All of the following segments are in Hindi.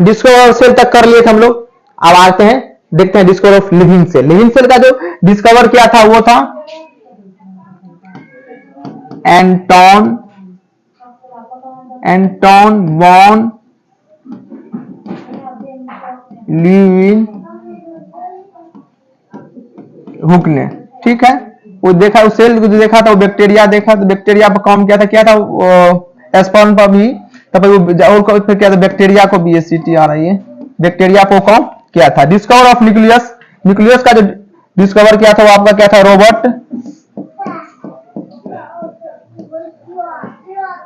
डिस्कवर ऑफ सेल तक कर लिए थे हम लोग। अब आते हैं, देखते हैं discover of living cell. Living cell का जो डिस्कवर किया था वो था एंटोन वॉन लीeuwenhoek ने, ठीक है। वो देखा, उस सेल को देखा था, वो बैक्टीरिया देखा, तो बैक्टीरिया पर काम किया था एस्पर्म पर भी, तब और फिर क्या था, बैक्टीरिया को BSCT आ रही है, बैक्टीरिया को काम किया था। डिस्कवर ऑफ न्यूक्लियस, न्यूक्लियस का जो डिस्कवर किया था वो आपका क्या था, रॉबर्ट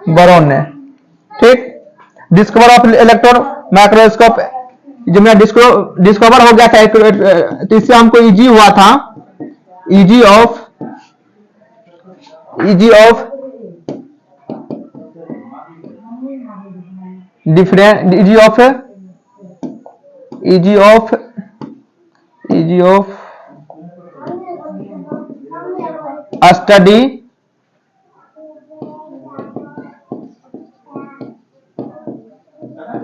बरोन ने, ठीक। डिस्कवर ऑफ इलेक्ट्रॉन माइक्रोस्कोप, जब मेरा डिस्कवर हो गया था तो इससे हमको इजी हुआ था, easy of different, easy of study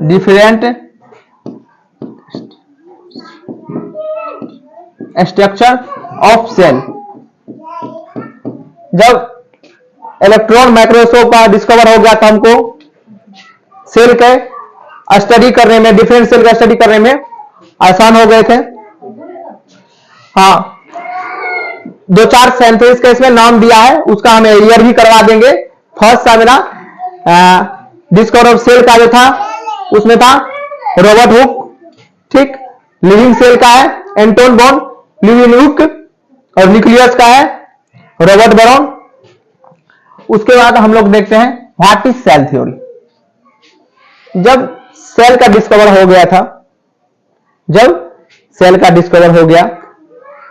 different structure of cell. जब इलेक्ट्रॉन माइक्रोस्कोप का डिस्कवर हो गया था, हमको सेल के स्टडी करने में, डिफरेंट सेल का स्टडी करने में आसान हो गए थे। हाँ, 2-4 साइंटिस्ट का इसमें नाम दिया है, उसका हमें ईयर भी करवा देंगे। फर्स्ट था मेरा डिस्कवर ऑफ सेल का जो था, उसमें था रॉबर्ट हुक, ठीक। लिविंग सेल का है एंटोन वॉन लीeuwenhoek, और न्यूक्लियस का है रॉबर्ट बरोन। उसके बाद हम लोग देखते हैं व्हाट इज सेल थ्योरी। जब सेल का डिस्कवर हो गया था,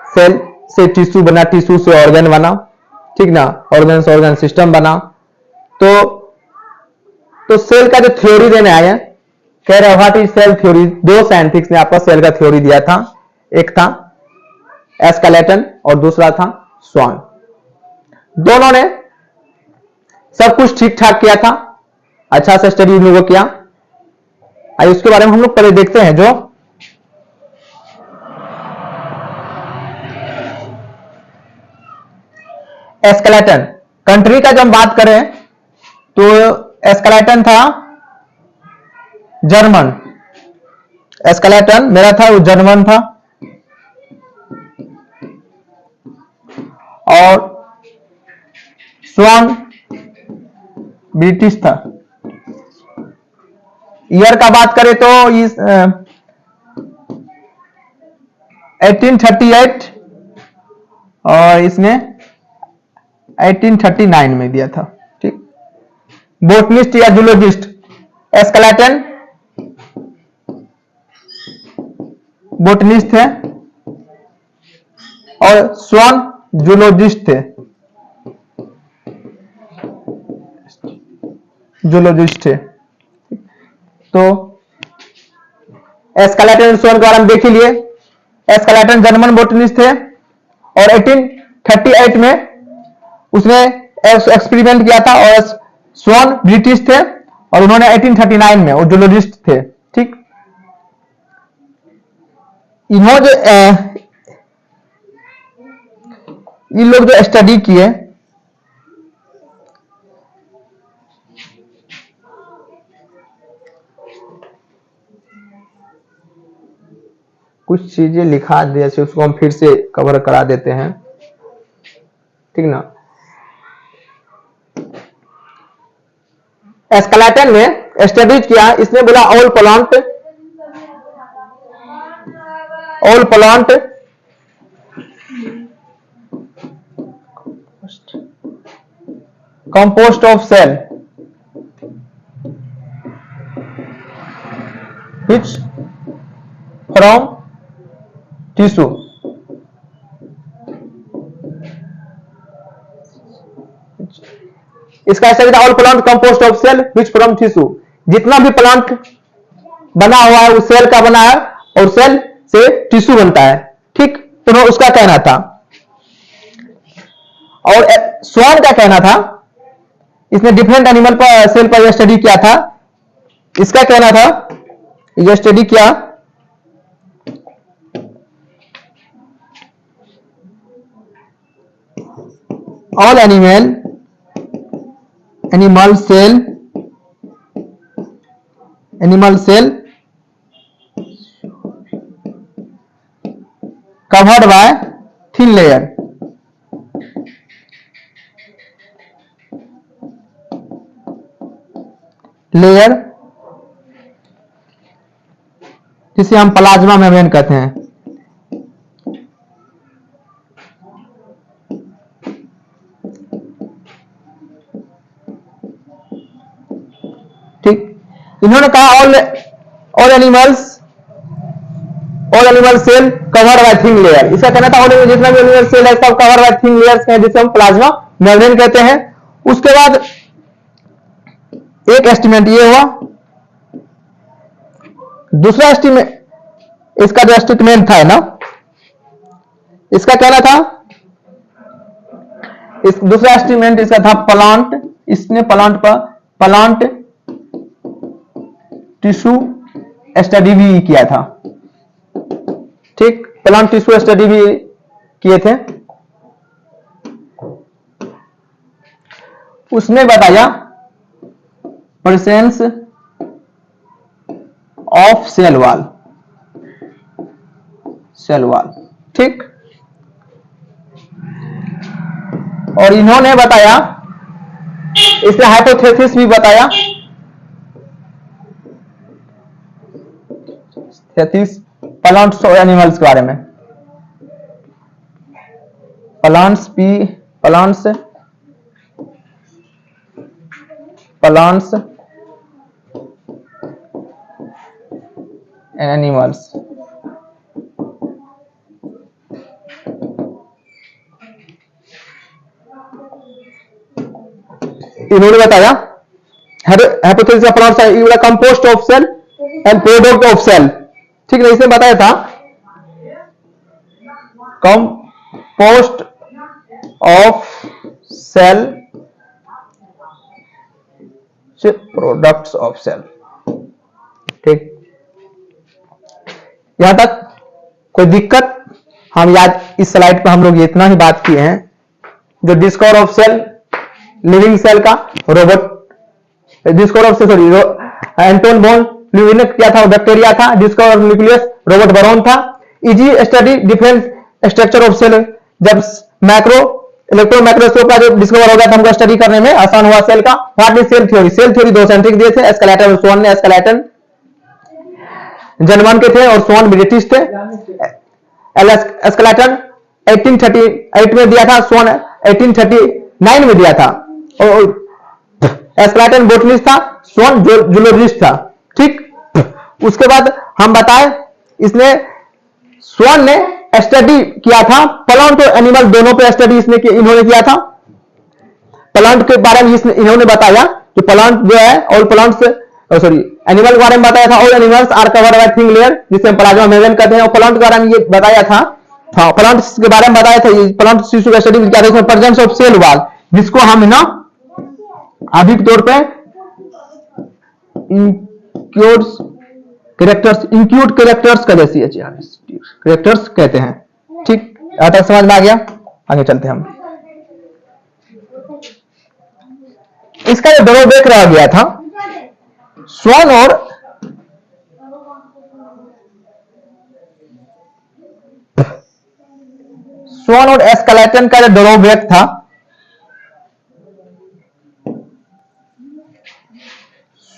सेल से टिश्यू बना, टिश्यू से ऑर्गन बना, ठीक ना, ऑर्गन से ऑर्गन सिस्टम बना, तो सेल का जो थ्योरी देने आया, कह रहे what is cell theory. 2 scientist ने आपको सेल का थ्योरी दिया था, एक था एस्केलेटन और दूसरा था स्वान। दोनों ने सब कुछ ठीक ठाक किया था, अच्छा से स्टडी इन लोगों किया। आइए उसके बारे में हम लोग पहले देखते हैं। जो एस्केलेटन कंट्री का जब हम बात करें तो एस्केलेटन था जर्मन, एस्केलेटन मेरा था वो जर्मन था, और स्वान ब्रिटिश था। ईयर का बात करें तो इस 1838 और इसने 1839 में दिया था, ठीक। बोटनिस्ट या जूलॉजिस्ट, एस्केलेटन बोटनिस्ट थे और स्वान जूलॉजिस्ट थे, तो एस्केलेटन और स्वान के बारे में देख लिए। एस्केलेटन जर्मन बोटनिस्ट थे और 1838 में उसने एक्सपेरिमेंट किया था, और स्वान ब्रिटिश थे और उन्होंने 1839 में वो जूलॉजिस्ट थे, ठीक। इन्होंने इन लोग जो स्टडी किए, कुछ चीजें लिखा दिया, उसको हम फिर से कवर करा देते हैं, ठीक ना। एस्केलेटन ने स्टडी किया, इसने बोला all plant composed of cell which from tissue। इसका स्टडी था all plant composed of cell which from tissue. जितना भी प्लांट बना हुआ है वो सेल का बना है और सेल से टिश्यू बनता है, ठीक। तो उसका कहना था। और स्वान का कहना था, इसने डिफरेंट एनिमल पर सेल पर स्टडी किया था, इसका कहना था ये स्टडी किया all animal cell covered by thin layer. जिसे हम प्लाज्मा मेम्ब्रेन कहते हैं। ठीक, इन्होंने कहा all animal cell covered by thin layer. इसका कहना था जितना भी एनिमल सेल है सब कवर्ड बाय थिन लेयर्स हैं, जिसे हम प्लाज्मा मेम्ब्रेन कहते हैं। उसके बाद एक एस्टिमेट ये हुआ। दूसरा एस्टिमेट, इसका जो एस्टिमेट था ना, इसका कहना था, इस दूसरा एस्टिमेट इसका था प्लांट, इसने प्लांट टिश्यू स्टडी भी किया था। ठीक, प्लांट टिश्यू स्टडी भी किए थे। उसने बताया प्रेजेंस ऑफ सेल वॉल। ठीक, और इन्होंने बताया, इसने हाइपोथेसिस भी बताया, प्लांट्स और एनिमल्स के बारे में। Plants and animals. इन्होंने बताया hypothesis of plants are composed of cell and product of cell. ठीक है, इसने बताया था कंपोस्ट ऑफ सेल से प्रोडक्ट्स ऑफ सेल। ठीक, यहां तक कोई दिक्कत? हम याद, इस स्लाइड पर हम लोग इतना ही बात किए हैं। जो discover of cell, living cell का robot, discover of sorry Anton बोन ल्यूई ने किया था, बैक्टीरिया था। Discover of nucleus Robert Brown था। Easy study different structure of cell, जब मैक्रो इलेक्ट्रॉन माइक्रोस्कोप का जो डिस्कवर हो गया था, हमको स्टडी करने में आसान हुआ सेल का। What is cell theory? Cell theory दो सेंट्रिक दिए थे, एस्केलेटन और स्वान ने। एस्केलेटन जर्मन के थे और स्वान ब्रिटिश थे। एस्केलेटन 1838 में दिया था, स्वान 1839 में दिया था। और एस्केलेटन बोटनिस्ट था, स्वान जूलॉजिस्ट था। ठीक, उसके बाद हम बताए, इसने स्वान ने स्टडी किया था प्लांट और एनिमल दोनों पे स्टडी इन्होंने किया था। प्लांट के बारे में इन्होंने बताया कि प्लांट जो है, ऑल प्लांट्स एनिमल के बारे में बताया था, all animals are covered by thin layer, जिसे हम प्लाज्मा मेम्ब्रेन कहते हैं। और प्लांट के बारे में ये बताया था, प्लांट्स के बारे में बताया था, प्लांट टिश्यू का स्टडी किया था, इसमें प्रेजेंस ऑफ सेल वॉल, जिसको हम ना अधिक तौर पे इंक्यूट कैरेक्टर्स का जैसी कैरेक्टर्स कहते हैं। ठीक, आता समझ में आ गया? आगे चलते हैं हम। इसका जो ड्रॉबैक रह गया था, स्वान और एस्केलेटन का जो ड्रॉबैक था,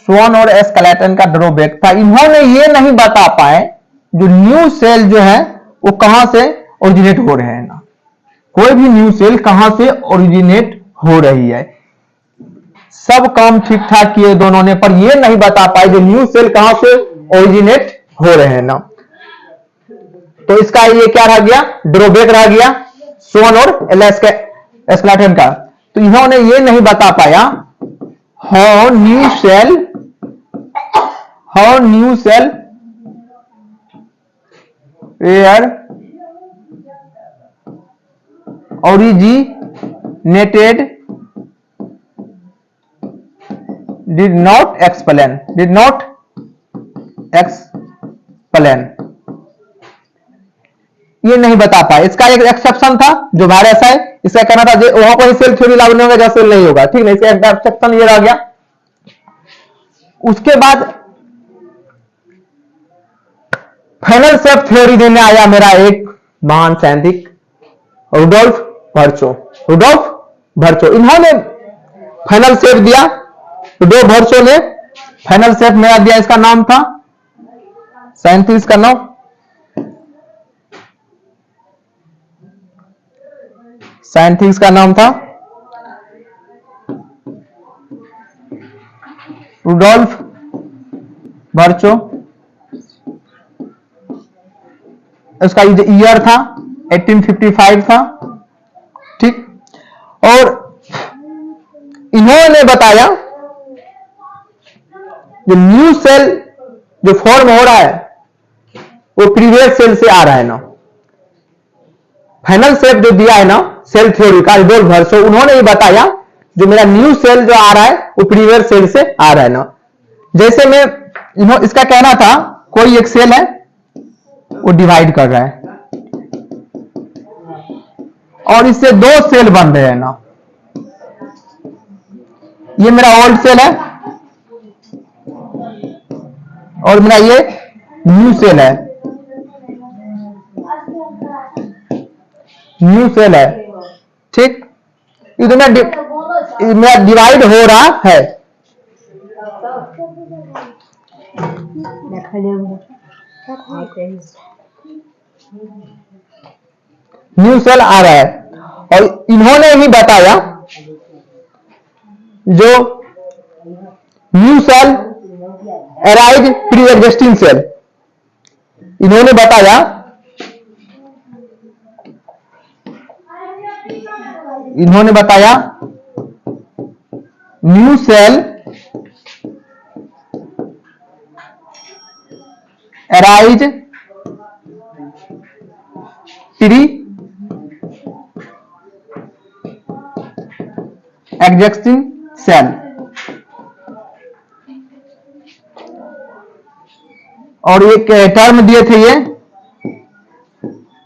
स्वान और एस्केलेटन का ड्रॉबैक था, इन्होंने ये नहीं बता पाए जो न्यू सेल जो है वो कहां से ओरिजिनेट हो रहे हैं ना। कोई भी न्यू सेल कहां से ओरिजिनेट हो रही है। सब काम ठीक ठाक किए दोनों ने, पर ये नहीं बता पाए जो न्यू सेल कहां से ओरिजिनेट हो रहे हैं ना। तो इसका ये क्या रह गया? ड्रॉबैक रह गया स्वान और एस्केलेटन का। तो इन्होंने ये नहीं बता पाया how new cell were originated, did not explain प्लेन। ये नहीं बता पाए, इसका एक एक्सेप्शन था जो वायरस है, इसका कहना था वहां पर सेल थ्योरी लागू नहीं होगा जहां सेल नहीं होगा, ठीक है, इसका एक्सेप्शन ये रह गया। उसके बाद फाइनल शेप थ्योरी देने आया मेरा एक महान सैद्धांतिक रुडोल्फ वर्चो। रुडोल्फ वर्चो इन्होंने फाइनल शेप दिया, रुडोल्फ वर्चो ने फाइनल शेप मेरा दिया, इसका नाम था साइंटिस्ट का नाम साइंटिस्ट का नाम था रुडोल्फ वर्चो। उसका ईयर था 1855 था, ठीक। और इन्होंने बताया जो न्यू सेल जो फॉर्म हो रहा है वो प्रीवियस सेल से आ रहा है ना। फाइनल शेप जो दिया है ना सेल थ्योरी का रुडोल्फ वर्चो, उन्होंने ये बताया जो मेरा न्यू सेल जो आ रहा है वो प्रीवियस सेल से आ रहा है ना। जैसे में इसका कहना था कोई एक सेल है वो डिवाइड कर रहा है और इससे दो सेल बन रहे हैं ना। ये मेरा ओल्ड सेल है और मेरा ये न्यू सेल है, न्यू सेल है, ठीक। ये मेरा डिवाइड हो रहा है। न्यू सेल आ रहा है और इन्होंने ही बताया जो new cell arise pre existing cell. इन्होंने बताया new cell arise pre existing cell. और एक टर्म दिए थे ये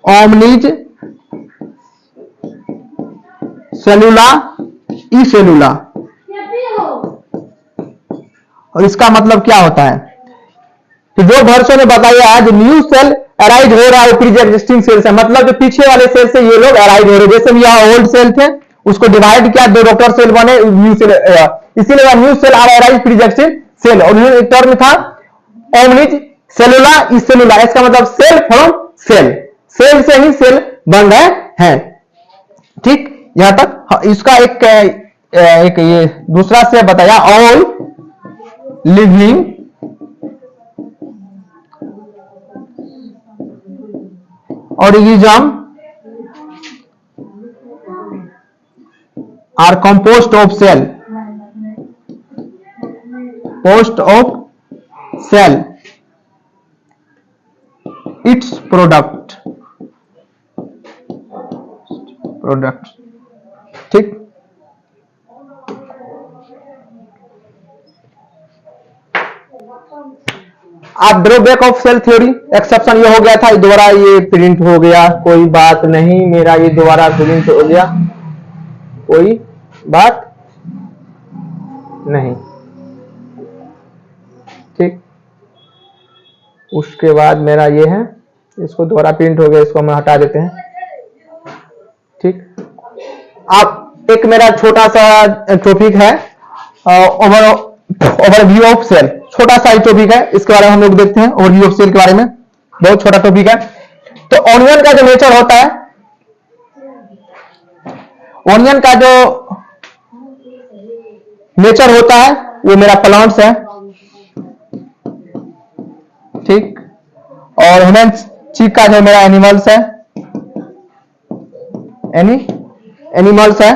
ओमनिज सेलुला ई सेलुला। और इसका मतलब क्या होता है कि जो वर्षों ने बताया है जो न्यू सेल अराइज हो रहा है प्री एग्जिस्टिंग सेल से, मतलब जो पीछे वाले सेल से ये लोग अराइज हो रहे हैं। जैसे यहाँ ओल्ड सेल थे उसको डिवाइड किया, दो डॉक्टर सेल बने, न्यू सेल, इसीलिए new cell are arise pre existing cell. और एक टर्म था ओमनिज सेलुला ई सेलुला, इसका मतलब सेल फ्रॉम सेल, सेल से ही सेल बन रहे हैं, ठीक। यहां तक इसका एक ये दूसरा से बताया all living organism are composed of cell, its product, ठीक। आप drawback of cell theory exception ये हो गया था, दोबारा ये प्रिंट हो गया, कोई बात नहीं, मेरा ये दोबारा प्रिंट हो गया, कोई बात नहीं, ठीक। उसके बाद मेरा ये है, इसको दोबारा प्रिंट हो गया, इसको हम हटा देते हैं, ठीक। आप एक मेरा छोटा सा टॉपिक है ओवरव्यू ऑफ सेल, छोटा सा ही टॉपिक है, इसके बारे में हम लोग देखते हैं। ओवरव्यू ऑफ सेल के बारे में बहुत छोटा टॉपिक है। तो ऑनियन का जो नेचर होता है, ऑनियन का जो नेचर होता है वो मेरा प्लांट्स है, ठीक। और ह्यूमन चीक का जो मेरा एनिमल्स है, एनिमल्स है,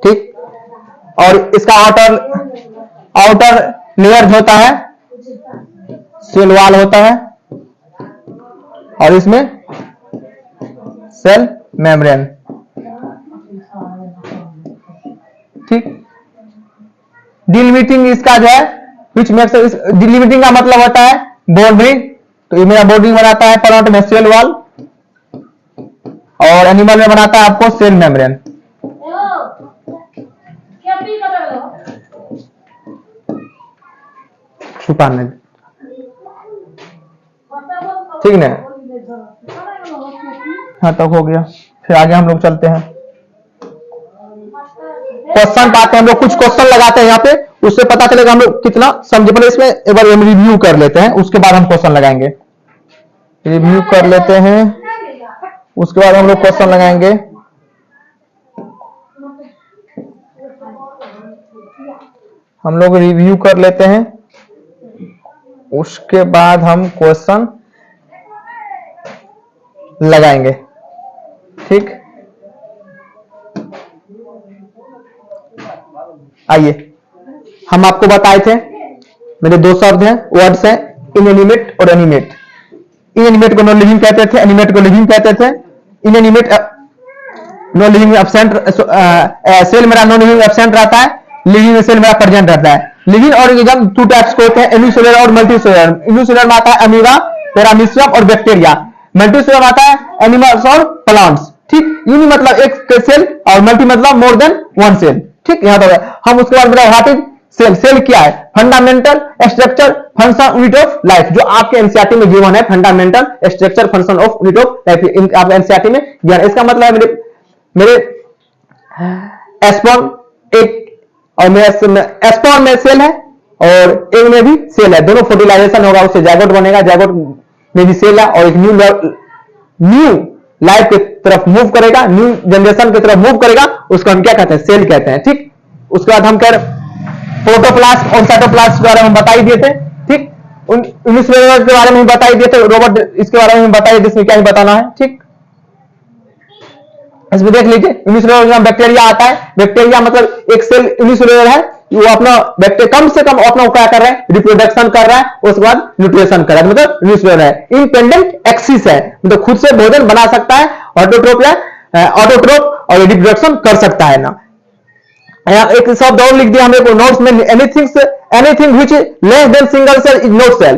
ठीक। और इसका आउटर लेयर होता है, सेल वॉल होता है, और इसमें सेल मेम्ब्रेन, ठीक। डिलिमिटिंग इसका जो है विच मेक्स डिलिमिटिंग का मतलब होता है बाउंड्री, तो ये मेरा बाउंड्री बनाता है प्लांट में सेल वॉल, और एनिमल में बनाता है आपको सेल मेम्ब्रेन। छुपाने, ठीक ना? हाँ तक हो गया। फिर आगे हम लोग चलते हैं, क्वेश्चन पाते हैं हम लोग, कुछ क्वेश्चन लगाते हैं यहाँ पे, उससे पता चलेगा हम लोग कितना समझे। पहले इसमें एक बार हम रिव्यू कर लेते हैं, उसके बाद हम क्वेश्चन लगाएंगे। रिव्यू कर लेते हैं, उसके बाद हम लोग क्वेश्चन लगाएंगे। हम लोग रिव्यू कर लेते हैं, उसके बाद हम क्वेश्चन लगाएंगे, ठीक। आइए, हम आपको बताए थे मेरे दो शब्द हैं, वर्ड्स हैं, इनएनिमेट और एनिमेट। इनएनिमेट को नॉन लिविंग कहते थे, एनिमेट को लिविंग कहते थे। Inanimate non living absent, cell मेरा नॉन लिविंग एब्सेंट रहता है, लिविंग सेल मेरा प्रेजेंट रहता है। लिविंग ऑर्गेनिज्म टू टाइप्स को होते हैं, यूनिसेलुलर और मल्टीसेलुलर। यूनिसेलुलर में आता है अमीबा, पैरामीशियम और बैक्टीरिया। मल्टीसेलुलर में आता है एनिमल्स और प्लांट्स, ठीक। यूनि मतलब एक सेल और मल्टी मतलब मोर देन वन सेल, ठीक। यहां तक हम उसके बाद मेरा व्हाट इज सेल। सेल क्या है? Fundamental structure function unit of life, जो आपके एनसीईआरटी में गिवन है, fundamental structure function of unit of life, आप एनसीईआरटी में गिवन। इसका मतलब है मेरे एस्पर्म एक, और मेरे एस्पर्म में सेल है और एग में भी सेल है, दोनों फर्टिलाइजेशन होगा, उससे जायगोट बनेगा, जायगोट में भी सेल है, और एक न्यू लाइफ की तरफ मूव करेगा, न्यू जनरेशन की तरफ मूव करेगा, उसको हम क्या कहते हैं? सेल कहते हैं, ठीक। उसके बाद हम कह रहे प्रोटोप्लास्ट और साइटोप्लास्ट के बारे में बता ही दिए थे, ठीक। यूनिसेलुलर के बारे में बता ही दिए थे, रोबोट इसके बारे में बता ही, जिसमें क्या ही बताना है, ठीक। इसमें देख लीजिए, यूनिसेलुलर में बैक्टीरिया आता है। बैक्टीरिया मतलब एक सेल यूनिसेलुलर है, वो अपना बैक्टीरिया कम से कम अपना क्या कर रहा है? रिप्रोडक्शन कर रहा है, उसके बाद न्यूट्रिशन कर रहा है, मतलब यूनिसेलुलर है। इंडिपेंडेंट एक्सिस है, मतलब खुद से भोजन बना सकता है, ऑटोट्रोप या ऑटोट्रोप, और रिप्रोडक्शन कर सकता है ना। एक शब्द और लिख दिया हमने को नोट्स में, anything which less than single cell is not cell.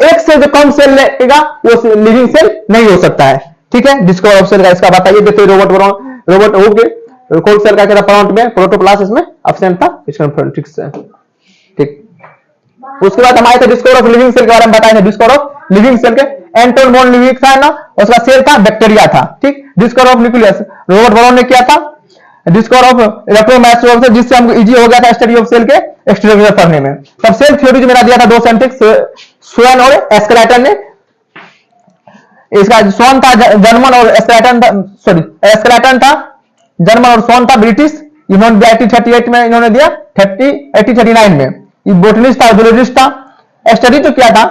एक से जो कम सेल लेगा वो लिविंग सेल नहीं हो सकता है, ठीक है। डिस्कवर ऑफ सेल का इसका बताइए देते। रोबोट हो गए, कौन सेल का प्लांट में प्रोटोप्लास्ट इसमें एब्सेंट था, इसका ठीक से, ठीक। उसके बाद हमारे थे डिस्कवर ऑफ लिविंग सेल के बारे में बताए थे। डिस्कवर ऑफ लिविंग सेल के एंटोन बोन लिविंग था ना, उसका सेल था बैक्टीरिया था, ठीक। डिस्कवर ऑफ न्यूक्लियस रोबर्ट बरोन ने किया था। डिस्कवर ऑफ इलेक्ट्रोमाइक्रोस्कोप, जिससे हमको इजी हो गया था स्टडी ऑफ सेल के स्ट्रक्चर पढ़ने में। तब सेल थ्योरी जो मेरा दिया था दो साइंटिस्ट, स्वैन और एस्कलेटन ने। इसका स्वैन था जर्मन और एस्कलेटन था, सॉरी एस्कलेटन था जर्मन और स्वैन था ब्रिटिश। इन्होंने 1838 में इन्होंने दिया, 1839 में। ये बोटनिस्ट था, जूलॉजिस्ट था। स्टडी तो क्या था?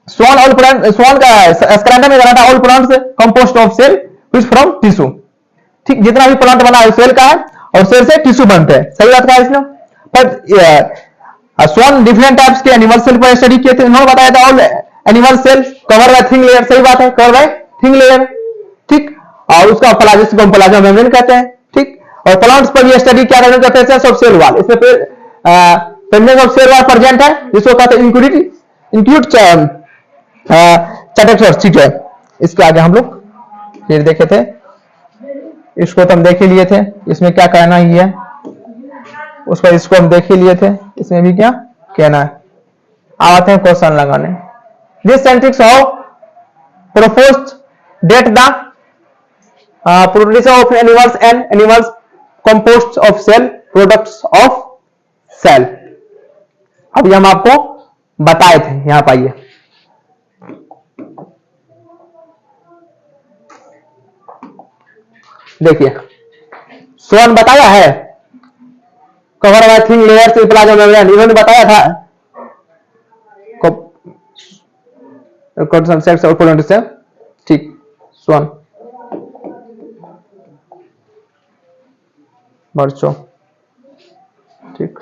स्वैन ऑल प्लांट, स्वैन का एस्कलेटन में था all plants composed of cell which from tissue, ठीक। जितना भी प्लांट बना है सेल का है, और सेल से टिश्यू बनते हैं, सही बात कहा इसने। पर स्वैन डिफरेंट टाइप्स के एनिमल सेल पर स्टडी किए थे। इन्होंने बताया था all animal cell cover by thin layer, सही बात है, कवर बाय थिन लेयर, ठीक। और उसका प्लाज्मा मेम्ब्रेन कहते हैं, ठीक। और प्लांट्स पर भी स्टडी क्या करते हैं? प्रेजेंस ऑफ सेल वॉल, इसमें presence of cell wall present है, जिसको कहते हैं इंक्लूड चैटेक्टर्स, ठीक है। इसके आगे हम लोग फिर देखे थे, इसको तो हम देख ही लिए थे, इसमें क्या कहना ही है उसको, इसको हम देख ही लिए थे, इसमें भी क्या कहना है। आते हैं क्वेश्चन लगाने। This scientist how proposed that the production of animals and animals compost of cell products of cell, अभी हम आपको बताए थे। यहां पाइए, देखिए स्वैन बताया है कवर बाय थिन लेयर से प्लाज्मा मेम्ब्रेन, इन्होंने बताया था सेक्स और प्लांट से, ठीक। स्वैन बर्चो, ठीक।